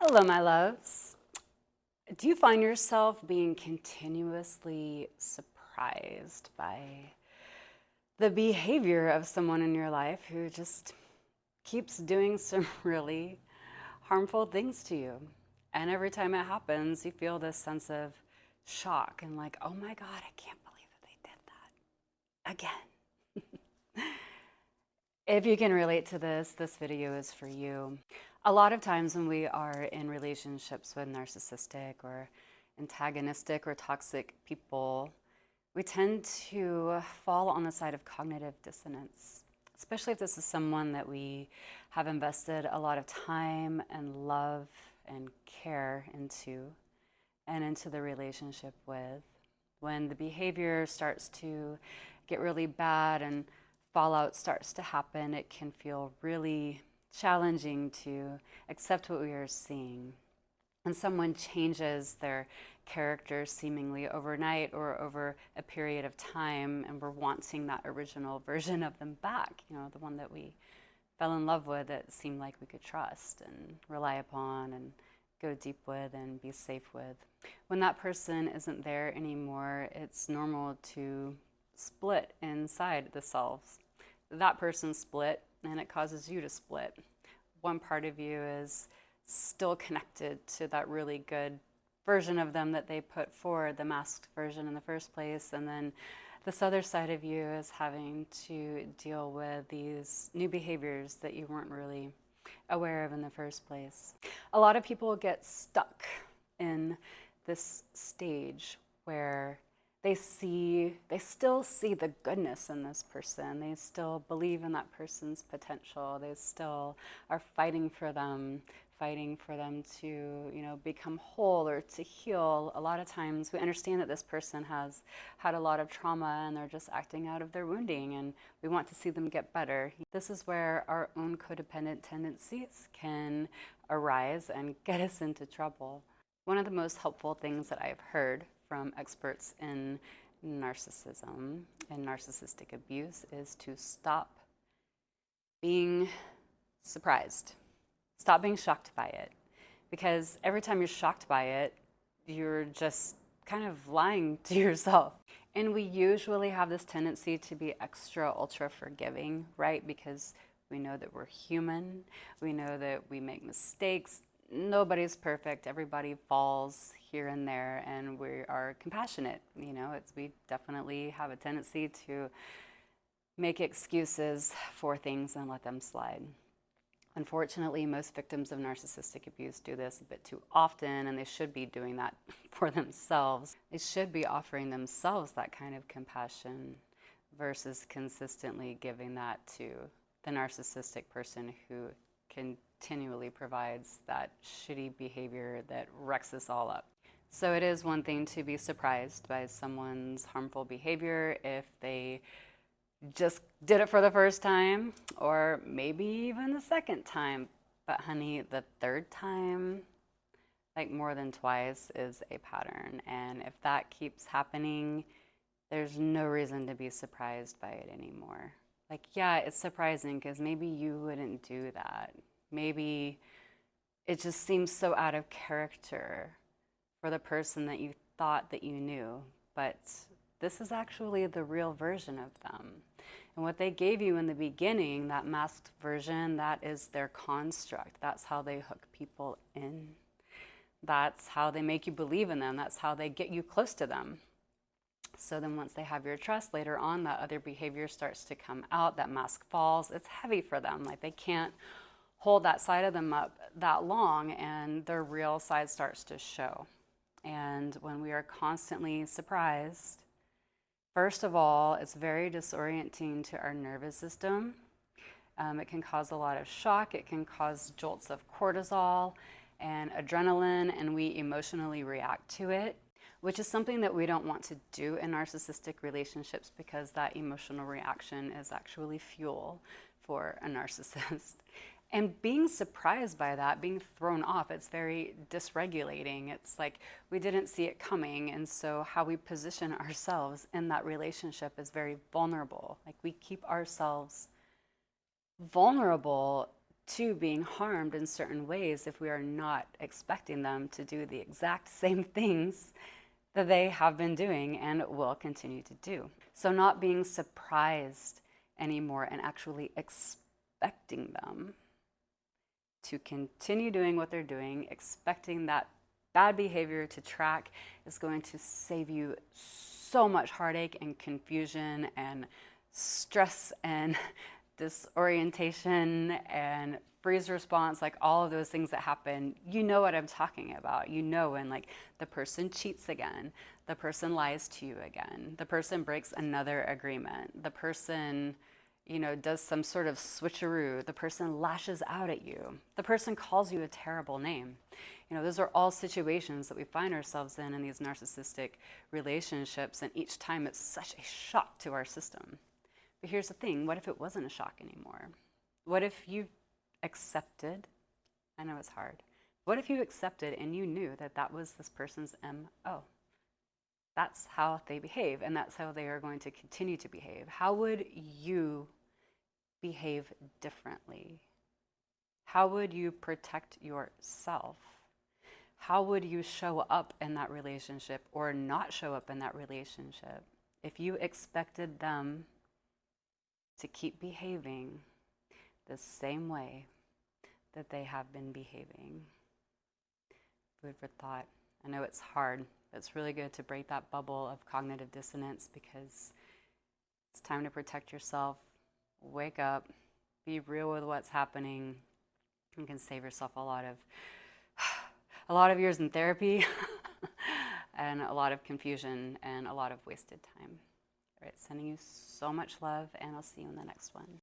Hello, my loves. Do you find yourself being continuously surprised by the behavior of someone in your life who just keeps doing some really harmful things to you? And every time it happens, you feel this sense of shock and like, oh my God, I can't believe that they did that again. If you can relate to this video is for you. A lot of times when we are in relationships with narcissistic or antagonistic or toxic people, we tend to fall on the side of cognitive dissonance, especially if this is someone that we have invested a lot of time and love and care into and into the relationship with. When the behavior starts to get really bad and fallout starts to happen, it can feel really challenging to accept what we are seeing. And someone changes their character seemingly overnight or over a period of time, and we're wanting that original version of them back, the one that we fell in love with, that seemed like we could trust and rely upon and go deep with and be safe with. When that person isn't there anymore, it's normal to split inside the selves. That person split, and it causes you to split. One part of you is still connected to that really good version of them that they put forward, the masked version in the first place, and then this other side of you is having to deal with these new behaviors that you weren't really aware of in the first place. A lot of people get stuck in this stage where they still see the goodness in this person. They still believe in that person's potential. They still are fighting for them to, become whole or to heal. A lot of times we understand that this person has had a lot of trauma and they're just acting out of their wounding, and we want to see them get better. This is where our own codependent tendencies can arise and get us into trouble. One of the most helpful things that I've heard from experts in narcissism and narcissistic abuse is to stop being surprised. Stop being shocked by it. Because every time you're shocked by it, you're just kind of lying to yourself. And we usually have this tendency to be extra ultra forgiving, right? Because we know that we're human. We know that we make mistakes. Nobody's perfect. Everybody falls here and there, and we are compassionate. We definitely have a tendency to make excuses for things and let them slide. Unfortunately, most victims of narcissistic abuse do this a bit too often, and they should be doing that for themselves. They should be offering themselves that kind of compassion versus consistently giving that to the narcissistic person who continually provides that shitty behavior that wrecks us all up. So it is one thing to be surprised by someone's harmful behavior if they just did it for the first time, or maybe even the second time. But honey, the third time, like more than twice, is a pattern. And if that keeps happening, there's no reason to be surprised by it anymore. Like, yeah, it's surprising because maybe you wouldn't do that. Maybe it just seems so out of character for the person that you thought that you knew. But this is actually the real version of them. And what they gave you in the beginning, that masked version, that is their construct. That's how they hook people in. That's how they make you believe in them. That's how they get you close to them. So then once they have your trust, later on, that other behavior starts to come out, that mask falls. It's heavy for them. Like, they can't hold that side of them up that long, and their real side starts to show. And when we are constantly surprised, first of all, it's very disorienting to our nervous system. It can cause a lot of shock. It can cause jolts of cortisol and adrenaline, and we emotionally react to it, which is something that we don't want to do in narcissistic relationships, because that emotional reaction is actually fuel for a narcissist. And being surprised by that, being thrown off, it's very dysregulating. It's like we didn't see it coming. And so how we position ourselves in that relationship is very vulnerable. Like, we keep ourselves vulnerable to being harmed in certain ways if we are not expecting them to do the exact same things that they have been doing and will continue to do. So not being surprised anymore and actually expecting them to continue doing what they're doing, expecting that bad behavior to track, is going to save you so much heartache and confusion and stress and disorientation and freeze response, like all of those things that happen. You know what I'm talking about. You know when like the person cheats again, the person lies to you again, the person breaks another agreement, the person, you know, does some sort of switcheroo, the person lashes out at you, the person calls you a terrible name. You know, those are all situations that we find ourselves in these narcissistic relationships, and each time it's such a shock to our system. But here's the thing, what if it wasn't a shock anymore? What if you accepted, I know it's hard, what if you accepted and you knew that that was this person's MO? That's how they behave, and that's how they are going to continue to behave. How would you behave differently? How would you protect yourself? How would you show up in that relationship or not show up in that relationship if you expected them to keep behaving the same way that they have been behaving? Food for thought. I know it's hard. It's really good to break that bubble of cognitive dissonance, because it's time to protect yourself. Wake up, be real with what's happening. You can save yourself a lot of years in therapy and a lot of confusion and a lot of wasted time. All right, sending you so much love, and I'll see you in the next one.